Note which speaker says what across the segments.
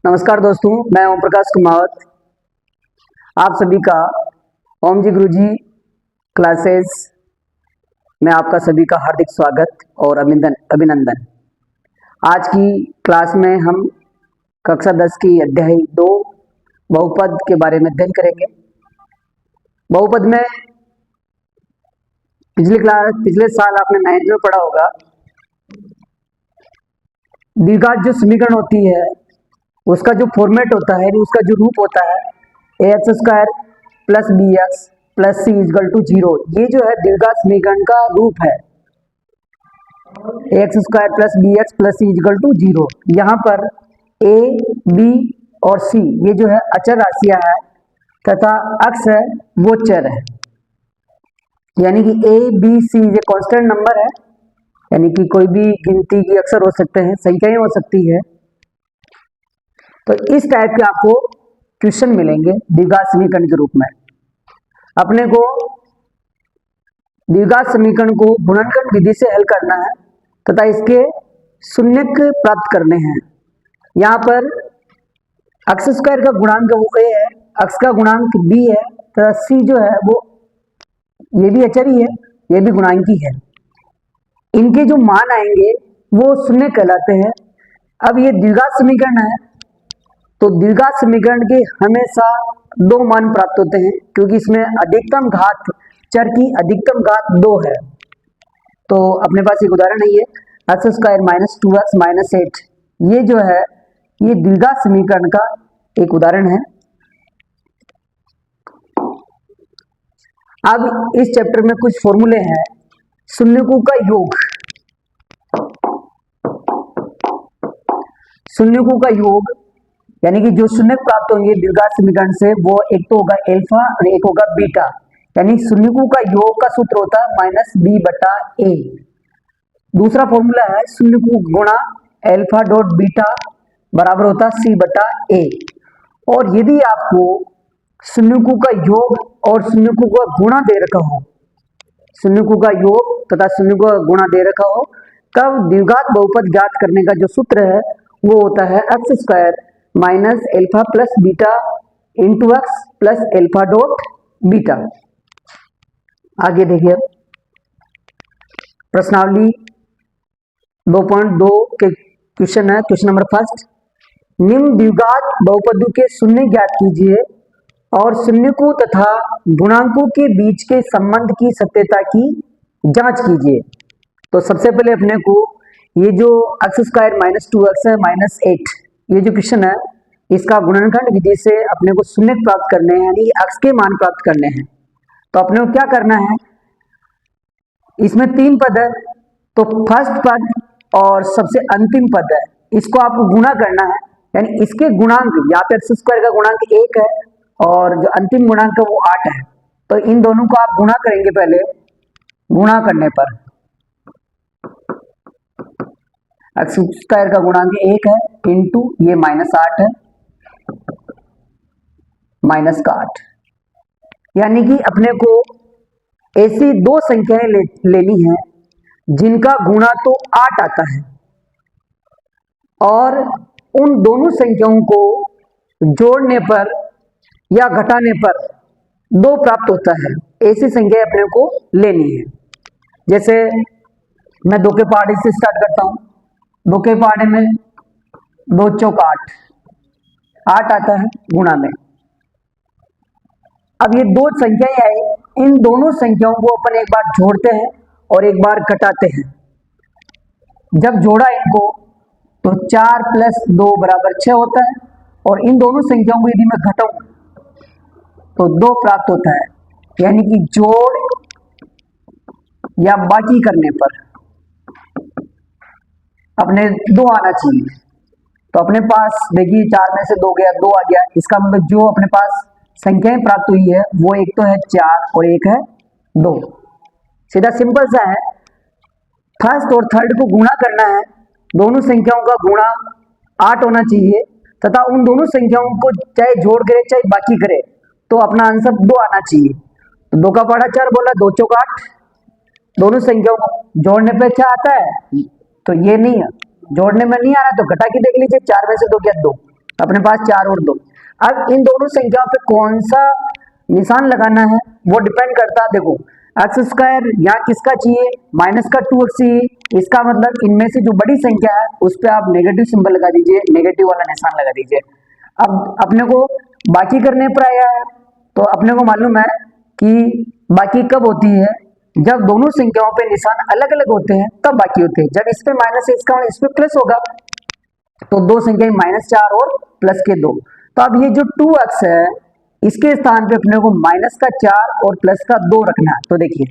Speaker 1: नमस्कार दोस्तों, मैं ओम प्रकाश कुमावत। आप सभी का ओम जी गुरुजी क्लासेस में आपका सभी का हार्दिक स्वागत और अभिनंदन। आज की क्लास में हम कक्षा 10 की अध्याय 2 बहुपद के बारे में अध्ययन करेंगे। बहुपद में पिछले साल आपने 9th में पढ़ा होगा, द्विघात जो समीकरण होती है उसका जो फॉर्मेट होता है, उसका जो रूप होता है ax² + bx + c = 0। ये जो है द्विघात समीकरण का रूप है, ax² + bx + c = 0। यहाँ पर a, b और c ये जो है अचर राशियां है तथा अक्ष है वो चर है, यानी कि a, b, c ये कांस्टेंट नंबर है, यानी कि कोई भी गिनती की अक्षर हो सकते हैं, संख्याएं हो सकती है। तो इस टाइप के आपको क्वेश्चन मिलेंगे द्विघात समीकरण के रूप में। अपने को द्विघात समीकरण को गुणनखंड विधि से हल करना है तथा इसके शून्यक प्राप्त करने हैं। यहाँ पर अक्ष स्क्वायर का गुणांक वो a है, अक्ष का गुणांक b है तथा c जो है वो ये भी अचर ही है, ये भी गुणांकी है। इनके जो मान आएंगे वो शून्य कहलाते हैं। अब ये द्विघात समीकरण है तो द्विघात समीकरण के हमेशा 2 मान प्राप्त होते हैं, क्योंकि इसमें अधिकतम घात चर की अधिकतम घात 2 है। तो अपने पास एक उदाहरण है, ये x² - 2x - 8 ये जो है ये द्विघात समीकरण का एक उदाहरण है। अब इस चैप्टर में कुछ फॉर्मूले हैं। शून्यकों का योग, शून्यकों का योग यानी कि जो शून्यक प्राप्त होंगे द्विघात समीकरण से वो एक तो होगा अल्फा और एक होगा बीटा, यानी शून्यकों का योग का सूत्र होता है -b/a। दूसरा फॉर्मूला है शून्यकों गुणा अल्फा डॉट बीटा बराबर होता है c/a। और यदि आपको शून्यकों का योग और शून्यकों का गुणा दे रखा हो, शून्यकों का योग तथा शून्यकों का गुणा दे रखा हो, तब द्विघात बहुपद ज्ञात करने का जो सूत्र है वो होता है x² - alpha plus beta into x plus alpha dot beta. आगे देखिए, प्रश्नावली 2.2 के क्वेश्चन है। क्वेश्चन नंबर 1, निम्न द्विघात बहुपदों के शून्य ज्ञात कीजिए और शून्यकों तथा गुणांकों के बीच के संबंध की सत्यता की जांच कीजिए। तो सबसे पहले अपने को ये जो x² - 2x है -8 ये जो क्वेश्चन है इसका गुणनखंड विधि से अपने को शून्य प्राप्त करने हैं, यानी x के मान प्राप्त करने हैं। तो अपने को क्या करना है, इसमें 3 पद है, तो फर्स्ट पद और सबसे अंतिम पद है, इसको आपको गुणा करना है, यानी इसके गुणांक यहाँ पे x² का गुणांक 1 है और जो अंतिम गुणांक है वो 8 है। तो इन दोनों को आप गुणा करेंगे। पहले गुणा करने पर x² का गुणांक 1 है इंटू ये -8 है, -8, यानी कि अपने को ऐसी 2 संख्याएं लेनी है जिनका गुणा तो 8 आता है और उन दोनों संख्याओं को जोड़ने पर या घटाने पर 2 प्राप्त होता है। ऐसी संख्या अपने को लेनी है। जैसे मैं 2 के पहाड़े से स्टार्ट करता हूं। 2 के पहाड़े में 2 चौक 8 आता है गुणा में। अब ये 2 संख्याएं आई, इन दोनों संख्याओं को अपन एक बार जोड़ते हैं और एक बार घटाते हैं। जब जोड़ा इनको तो 4 + 2 = 6 होता है और इन दोनों संख्याओं को यदि मैं घटाऊं तो 2 प्राप्त होता है, यानी कि जोड़ या बाकी करने पर अपने 2 आना चाहिए। तो अपने पास देखिए 4 में से 2 गया, 2 आ गया। इसका मतलब जो अपने पास संख्याएं प्राप्त हुई है वो एक तो है 4 और एक है 2। सीधा सिंपल सा है। फर्स्ट और थर्ड को गुणा करना है, दोनों संख्याओं का गुणा 8 होना चाहिए तथा उन दोनों संख्याओं को चाहे जोड़ करे चाहे बाकी करे तो अपना आंसर 2 आना चाहिए। तो 2 का पहाड़ा 4 बोला, 2 चौक 8, दोनों संख्याओं को जोड़ने पे क्या आता है, तो ये नहीं है, जोड़ने में नहीं आ रहा तो घटा के देख लीजिए, 4 में से 2 गया 2, अपने पास 4 और 2। अब इन दोनों संख्याओं पे कौन सा निशान लगाना है वो डिपेंड करता है। देखो एक्स स्क्वायर यहाँ किसका चाहिए, माइनस का 2x चाहिए, इसका मतलब इनमें से जो बड़ी संख्या है उस पर आप नेगेटिव सिंबल लगा दीजिए, नेगेटिव वाला निशान लगा दीजिए। अब अपने को बाकी करने पर आया है, तो अपने को मालूम है कि बाकी कब होती है, जब दोनों संख्याओं पे निशान अलग अलग होते हैं तब बाकी होते हैं। जब इस पे माइनस है इसका इस पे प्लस होगा, तो दो संख्या -4 और प्लस के 2। तो अब ये जो 2x है इसके स्थान पे अपने को माइनस का 4 और प्लस का 2 रखना है। तो देखिए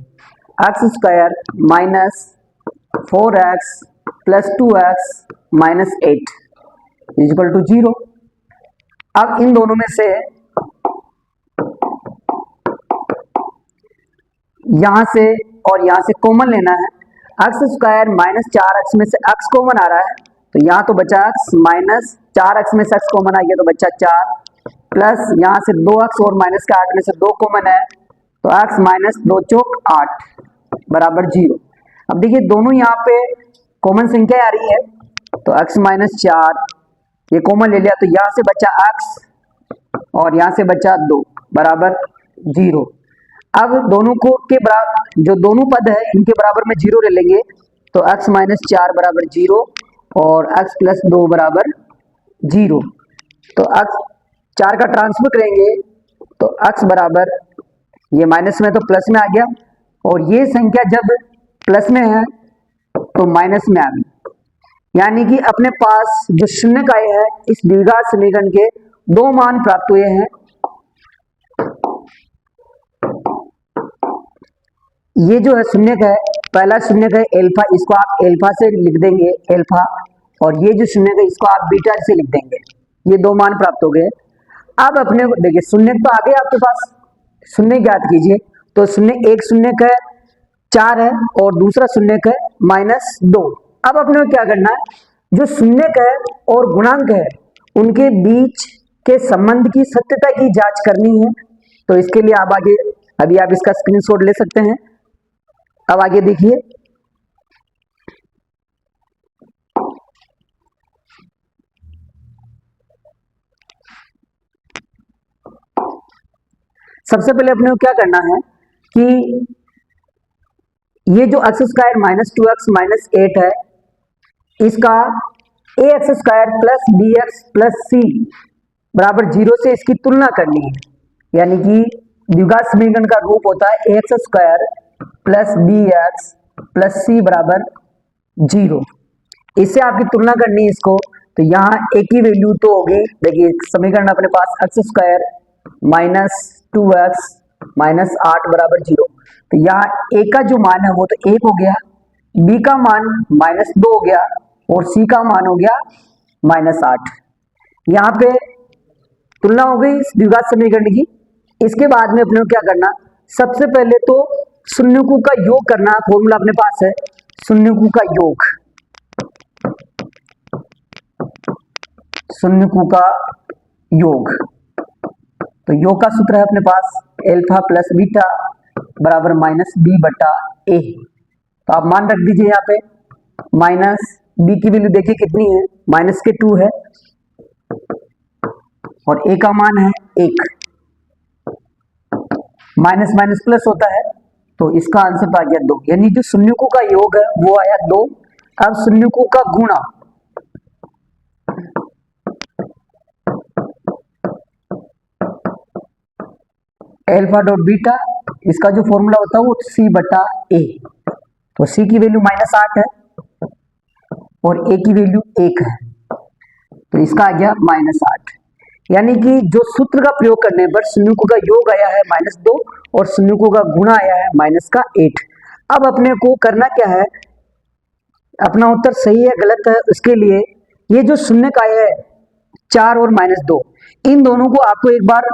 Speaker 1: x square minus 4x plus 2x minus 8 equal to 0। अब इन दोनों में से यहां से और यहां से कॉमन लेना है। एक्स स्क्वायर माइनस 4x में से x कॉमन आ रहा है, तो यहाँ तो बचा x माइनस 4x में से x कॉमन आ गया तो बचा 4 प्लस यहाँ से 2x और माइनस के 8 में से 2 कॉमन है, तो x माइनस 2 चौक 8 बराबर 0। अब देखिए दोनों यहाँ पे कॉमन संख्या आ रही है, तो x माइनस 4 ये कॉमन ले लिया, तो यहाँ से बचा x और यहाँ से बचा 2 बराबर 0। अब दोनों को के बराबर जो दोनों पद है इनके बराबर में 0 ले लेंगे, तो x माइनस 4 बराबर 0 और x प्लस 2 बराबर 0। तो x 4 का ट्रांसफर करेंगे तो x बराबर ये माइनस में तो प्लस में आ गया, और ये संख्या जब प्लस में है तो माइनस में आ गई। यानी कि अपने पास जो शून्य का है इस द्विघात समीकरण के 2 मान प्राप्त हुए हैं। ये जो है शून्य का है, पहला शून्य का है एल्फा, इसको आप एल्फा से लिख देंगे एल्फा, और ये जो शून्य का इसको आप बीटा से लिख देंगे। ये 2 मान प्राप्त हो गए। अब अपने को देखिए शून्य तो आ गए आपके पास, शून्य ज्ञात कीजिए। तो शून्य एक शून्य का 4 है और दूसरा शून्य का -2। अब अपने को क्या करना है, जो शून्य का और गुणांक है उनके बीच के संबंध की सत्यता की जांच करनी है। तो इसके लिए आप आगे अभी आप इसका स्क्रीनशॉट ले सकते हैं। अब आगे देखिए, सबसे पहले अपने को क्या करना है कि ये जो x square minus 2x minus 8 है इसका a x square plus b x plus c बराबर 0 से इसकी तुलना करनी है। यानी कि द्विघात समीकरण का रूप होता है a x square plus b x plus c बराबर 0। इससे आपकी तुलना करनी है इसको, तो यहाँ ए की वैल्यू तो होगी, देखिए समीकरण अपने पास x square minus 2x minus 8 बराबर 0। तो यहाँ ए का जो मान है वो तो 1 हो गया, बी का मान -2 हो गया और सी का मान हो गया -8। यहाँ पे तुलना हो गई इस द्विघात समीकरण की। इसके बाद में अपने को क्या करना, सबसे पहले तो शून्यकों का योग करना। फॉर्मूला अपने पास है शून्यकों का योग, शून्यकों का योग। तो योग का सूत्र है अपने पास एल्फा प्लस बीटा बराबर -b बटा a। तो आप मान रख दीजिए यहाँ पे, माइनस b की वैल्यू देखिए कितनी है, -2 है और a का मान है 1। माइनस माइनस प्लस होता है, तो इसका आंसर तो आ गया 2। यानी जो शून्यकों का योग है वो आया 2। अब शून्यकों का गुणा, एल्फा डॉट बीटा, इसका जो फॉर्मूला होता है वो c बटा a। तो c की वैल्यू -8 है और a की वैल्यू 1 है, तो इसका आ गया -8। यानी कि जो सूत्र का प्रयोग करने पर शून्यकों का योग आया है -2 और शून्यकों का गुणा आया है -8। अब अपने को करना क्या है, अपना उत्तर सही है गलत है उसके लिए ये जो शून्य का है 4 और -2, इन दोनों को आपको एक बार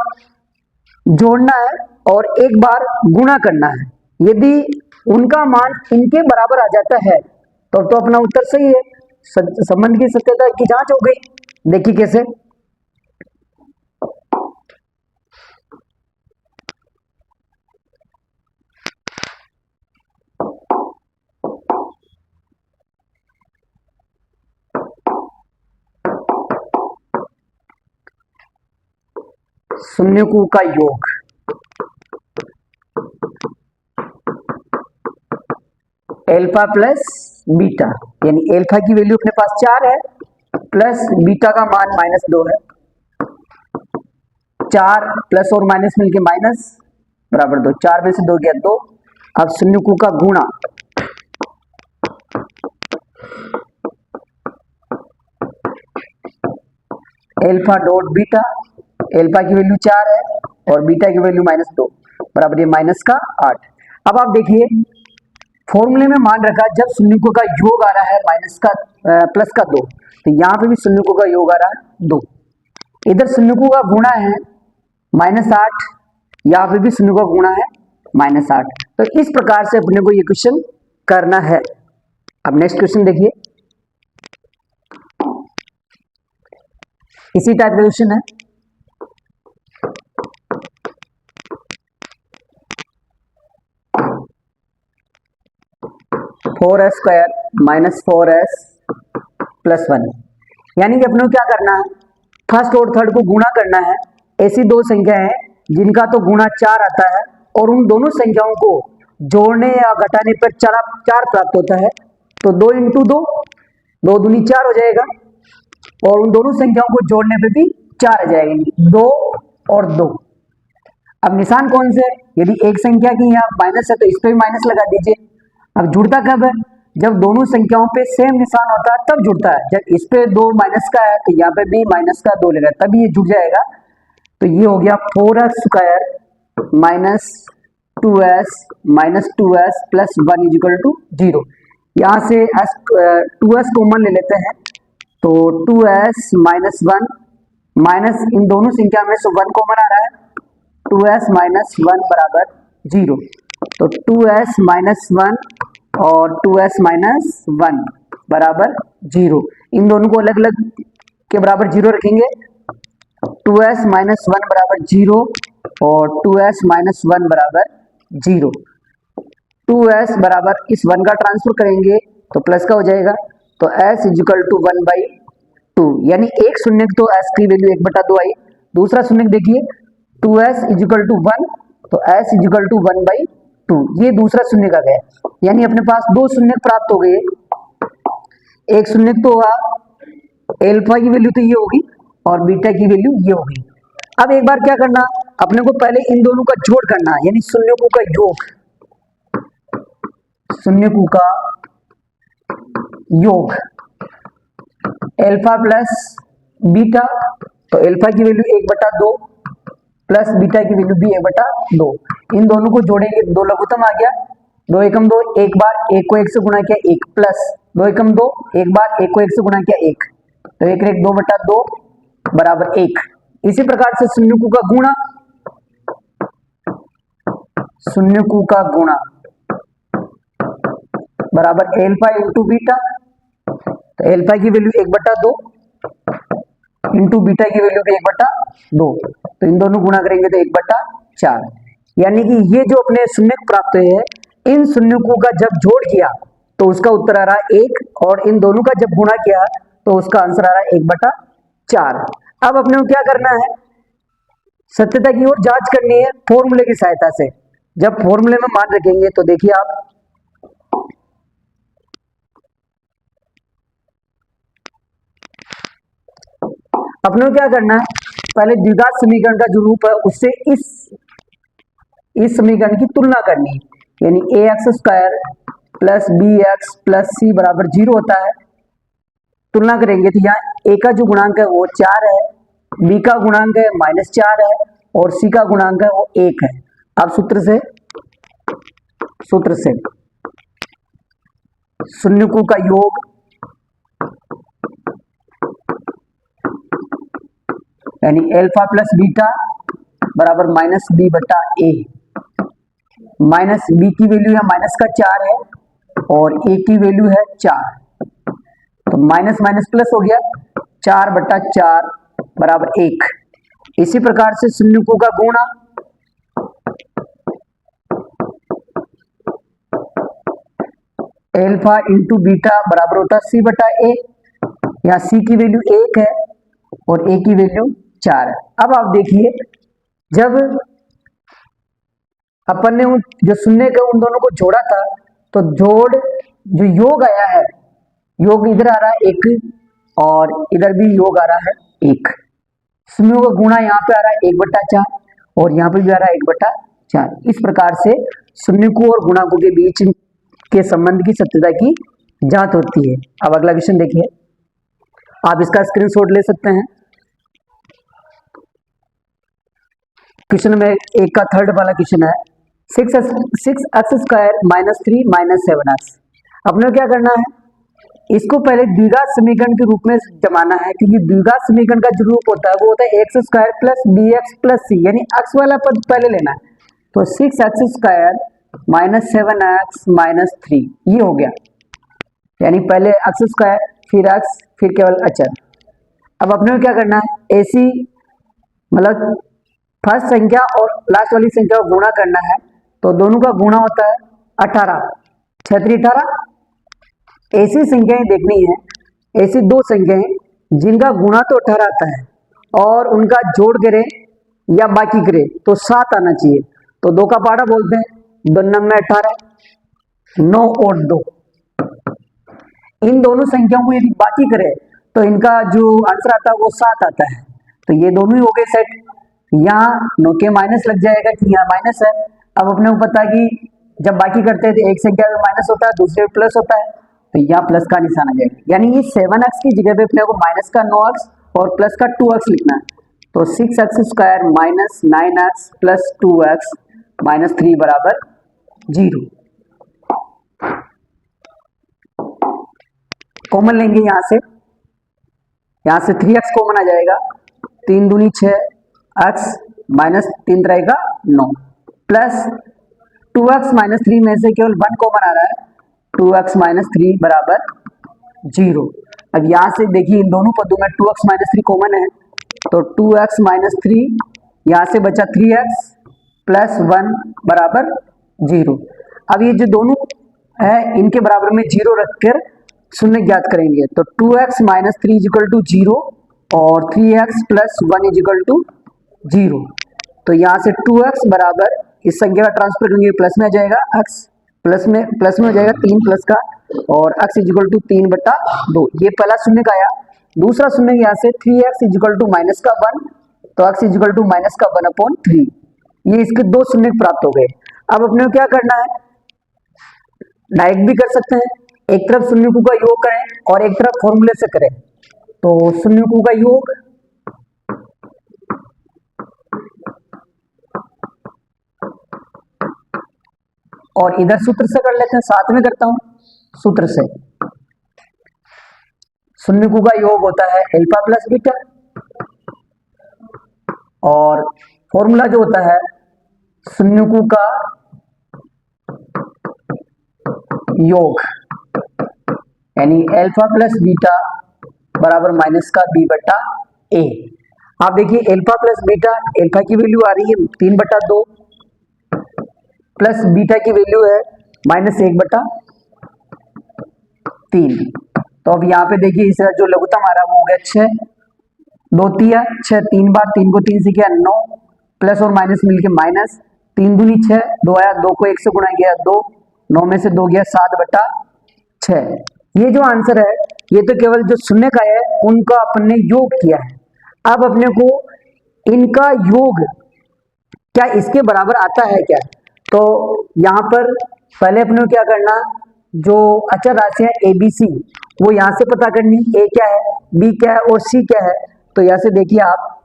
Speaker 1: जोड़ना है और एक बार गुणा करना है। यदि उनका मान इनके बराबर आ जाता है तो अपना उत्तर सही है, संबंध की सत्यता की जांच हो गई। देखिए कैसे, शून्यकों का योग एल्फा प्लस बीटा, यानी एल्फा की वैल्यू अपने पास 4 है प्लस बीटा का मान -2 है। 4 प्लस और माइनस मिलके माइनस बराबर 2, 4 में से 2 गया 2। अब शून्यकों का गुणा एल्फा डॉट बीटा, एल्फा की वैल्यू 4 है और बीटा की वैल्यू -2 बराबर ये -8। अब आप देखिए फॉर्मूले में मान रखा जब शून्यकों का योग आ रहा है प्लस का 2, तो यहाँ पे भी शून्यकों का योग आ रहा है 2। इधर शून्यकों का गुणा है -8, यहाँ पे भी शून्य का गुणा है -8। तो इस प्रकार से अपने को ये क्वेश्चन करना है। अब नेक्स्ट क्वेश्चन देखिए, इसी टाइप का क्वेश्चन है। (4s² - 4s + 1), यानी कि अपने को क्या करना है, फर्स्ट और थर्ड को गुणा करना है। ऐसी दो संख्या है जिनका तो गुणा 4 आता है और उन दोनों संख्याओं को जोड़ने या घटाने पर 4 प्राप्त होता है। तो 2 × 2, 2 दूनी 4 हो जाएगा और उन दोनों संख्याओं को जोड़ने पे भी 4 आ जाएगी, 2 और 2। अब निशान कौन से है, यदि एक संख्या की यहाँ माइनस है तो इस पे भी माइनस लगा दीजिए। अब जुड़ता कब है, जब दोनों संख्याओं पे सेम निशान होता है तब जुड़ता है। जब इस पे 2 माइनस का है तो यहाँ पे भी -2 लगा तभी ये जुड़ जाएगा। तो ये हो गया 4s² - 2s - 2s + 1 = 0। यहाँ से 2s कॉमन ले लेते हैं तो 2s - 1 माइनस इन दोनों संख्या में से 1 कॉमन आ रहा है, 2s - 1 बराबर 0। तो 2s - 1 और 2s - 1 बराबर 0। इन दोनों को अलग अलग के बराबर 0 रखेंगे। 2s - 1 बराबर 0 और 2s - 1 बराबर 0। 2s बराबर इस 1 का ट्रांसफर करेंगे तो प्लस का हो जाएगा। तो s = 1/2, यानी एक शून्य तो s की वैल्यू 1/2 आई। दूसरा शून्य देखिए 2s = 1, तो s = 1/2, ये दूसरा शून्य का गया, यानी अपने पास 2 शून्य प्राप्त हो गए। एक शून्य तो होगा, एल्फा की वैल्यू तो ये होगी और बीटा की वैल्यू ये होगी। अब एक बार क्या करना, अपने को पहले इन दोनों का जोड़ करना, यानी शून्यकों का योग, शून्यकों का योग एल्फा प्लस बीटा, तो एल्फा की वैल्यू 1/2 प्लस बीटा की वैल्यू भी 1/2। इन दोनों को जोड़ेंगे, 2 लघुत्तम आ गया, 2 एकम 2, एक बार 1 को 1 से गुणा किया 1 प्लस 2 एकम 2, एक बार 1 को 1 से गुणा किया 1, तो 1 1 2/2 बराबर 1। इसी प्रकार से शून्यकों का गुणा, शून्यकों का गुणा बराबर एल्फा × बीटा, तो एल्फा की वैल्यू 1/2 इंटू बीटा की वैल्यू भी 1/2, तो इन दोनों गुणा करेंगे तो 1/4। यानी कि ये जो अपने शून्य प्राप्त हुए हैं, इन शून्यकों का जब जोड़ किया तो उसका उत्तर आ रहा है 1, और इन दोनों का जब गुणा किया तो उसका आंसर आ रहा है 1/4। अब अपने को क्या करना है, सत्यता की ओर जांच करनी है फॉर्मूले की सहायता से। जब फॉर्मूले में मान रखेंगे तो देखिए आप, अपने को क्या करना है, पहले द्विघात समीकरण का जो रूप है उससे इस समीकरण की तुलना करनी है, यानी ax² + bx + c बराबर 0 होता है। तुलना करेंगे तो यहाँ a का जो गुणांक है वो 4 है, b का गुणांक है -4 है और c का गुणांक है वो 1 है। अब सूत्र से शून्यकों का योग यानी एल्फा प्लस बीटा बराबर -b/a, माइनस बी की वैल्यू है -4 है और a की वैल्यू है 4, तो माइनस माइनस प्लस हो गया, 4/4 बराबर 1। इसी प्रकार से शून्यकों का गुणा एल्फा × बीटा बराबर होता है c/a, यहाँ c की वैल्यू 1 है और a की वैल्यू 4 है। अब आप देखिए जब अपन ने जो शून्य के उन दोनों को जोड़ा था तो जो योग आया है, योग इधर आ रहा है 1 और इधर भी योग आ रहा है 1। शून्यों का गुणा यहाँ पे आ रहा है 1/4 और यहाँ पे भी आ रहा है 1/4। इस प्रकार से शून्यकों और गुणांकों के बीच के संबंध की सत्यता की जांच होती है। अब अगला क्वेश्चन देखिए, आप इसका स्क्रीनशॉट ले सकते हैं। क्वेश्चन में 1 का थर्ड वाला क्वेश्चन है 6x² - 3 - 7x। अपने क्या करना है, इसको पहले द्विघात समीकरण के रूप में जमाना है, क्योंकि द्विघात समीकरण का जो रूप होता है वो होता है x² + bx + c, यानी x वाला पद पहले लेना है। तो 6x² - 7x - 3 ये हो गया, यानी पहले x² फिर x फिर केवल अचर। अब अपने को क्या करना है, ऐसी मतलब फर्स्ट संख्या और लास्ट वाली संख्या को गुणा करना है। तो दोनों का गुणा होता है 18, 6 × 3 = 18। ऐसी संख्याएं देखनी है, ऐसी दो संख्याएं जिनका गुणा तो 18 आता है और उनका जोड़ करें या बाकी करें तो 7 आना चाहिए। तो 2 का पाड़ा बोलते हैं, 2 × 9 = 18, 9 और 2। इन दोनों संख्याओं को यदि बाकी करें तो इनका जो आंसर आता है वो 7 आता है। तो ये दोनों ही हो गए सेट। यहाँ 9 के माइनस लग जाएगा कि यहाँ माइनस है। अब अपने को पता है कि जब बाकी करते हैं तो एक संख्या में माइनस होता है, दूसरे में प्लस होता है, तो यहाँ प्लस का निशान आ जाएगा। यानी ये 7x की जगह पे अपने को माइनस का 9x और प्लस का 2x लिखना है। तो 6x² - 9x + 2x - 3 = 0। कॉमन लेंगे यहाँ से 3x कॉमन आ जाएगा, 3 दूनी 6, x - 3 रहेगा 9 प्लस 2x - 3 में से केवल 1 कॉमन आ रहा है, 2x - 3 = 0। अब यहाँ से देखिए इन दोनों पदों में 2x - 3 कॉमन है, तो 2x - 3 यहाँ से बचा 3x + 1 = 0। अब ये जो दोनों है इनके बराबर में 0 रखकर शून्य ज्ञात करेंगे। तो 2x - 3 = 0 और 3x + 1 = 0। तो यहाँ से 2x बराबर इस संख्या का ट्रांसफर करेंगे प्लस में आ जाएगा, x प्लस में हो जाएगा 3 प्लस का, और x = 3/2। ये पहला शून्य का आया। दूसरा शून्य यहाँ से 3x = -1, तो x = -1/3। ये इसके दो शून्य प्राप्त हो गए। अब अपने को क्या करना है, डायरेक्ट भी कर सकते हैं, एक तरफ शून्यकों का योग करें और एक तरफ फॉर्मूले से करें। तो शून्यकों का योग और इधर सूत्र से कर लेते हैं, साथ में करता हूं सूत्र से। शून्यकों का योग होता है अल्फा प्लस बीटा और फॉर्मूला जो होता है शून्यकों का योग, यानी अल्फा प्लस बीटा बराबर माइनस का b/a। आप देखिए अल्फा प्लस बीटा, अल्फा की वैल्यू आ रही है 3/2 प्लस बीटा की वैल्यू है -1/3। तो अब यहाँ पे देखिए इसका जो लघुत्तम आ रहा है वो हो गया 6, 2 × 6, 3 बार 3 को 3 से किया 9, प्लस और माइनस मिलके माइनस, 3 दूनी 6, 2 आया, 2 को 1 से गुणा किया 2, 9 में से 2 गया 7/6। ये जो आंसर है ये तो केवल जो शून्य का है उनका अपन ने योग किया है। अब अपने को इनका योग क्या इसके बराबर आता है क्या, तो यहाँ पर पहले अपने को क्या करना, जो अचर राशि है ABC वो यहाँ से पता करनी, A क्या है, B क्या है और C क्या है। तो यहाँ से देखिए आप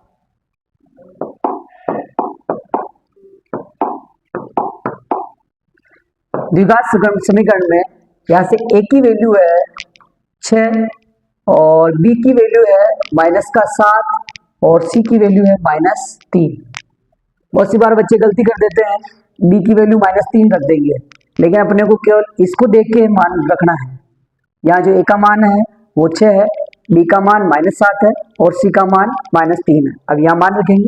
Speaker 1: द्विघात समीकरण में यहाँ से A की वैल्यू है 6 और B की वैल्यू है -7 और C की वैल्यू है -3। बहुत सी बार बच्चे गलती कर देते हैं, B की वैल्यू -3 रख देंगे, लेकिन अपने को केवल इसको देख के मान रखना है। यहाँ जो A का मान है वो 6 है, B का मान -7 है और C का मान -3 है। अब यहाँ मान रखेंगे,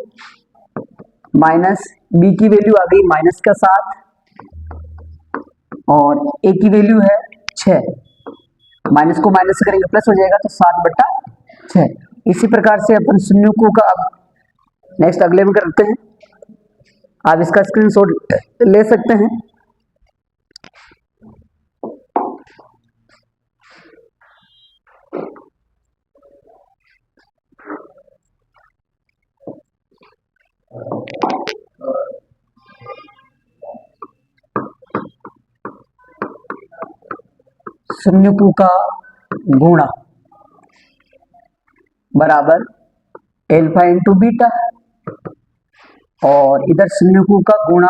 Speaker 1: B की वैल्यू आ गई -7 और A की वैल्यू है 6, माइनस को माइनस से करेंगे प्लस हो जाएगा, तो 7/6। इसी प्रकार से अपन शून्यकों का अब नेक्स्ट अगले में करते हैं। आप इसका स्क्रीनशॉट ले सकते हैं। शून्यकु का गुणा बराबर एल्फा इंटू बीटा, और इधर शून्यकु का गुणा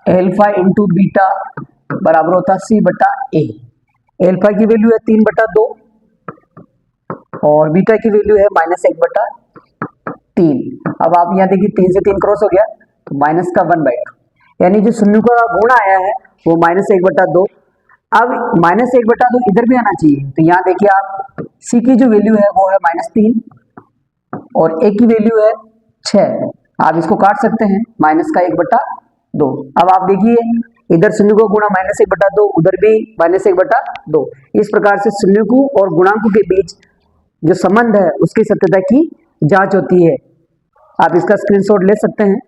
Speaker 1: एल्फा इंटू बीटा बराबर होता सी बटा ए। एल्फा की वैल्यू है 3/2 और बीटा की वैल्यू है -1/3। अब आप यहाँ देखिए 3 से 3 क्रॉस हो गया तो माइनस का 1/2, यानी जो शून्यकु का गुणा आया है वो -1/2। अब -1/2 इधर भी आना चाहिए, तो यहाँ देखिए आप सी की जो वैल्यू है वो है -3 और ए की वैल्यू है 6। आप इसको काट सकते हैं, -1/2। अब आप देखिए इधर शून्यकु गुणा -1/2, उधर भी -1/2। इस प्रकार से शून्यकु और गुणांकों के बीच जो संबंध है उसकी सत्यता की जांच होती है। आप इसका स्क्रीनशॉट ले सकते हैं।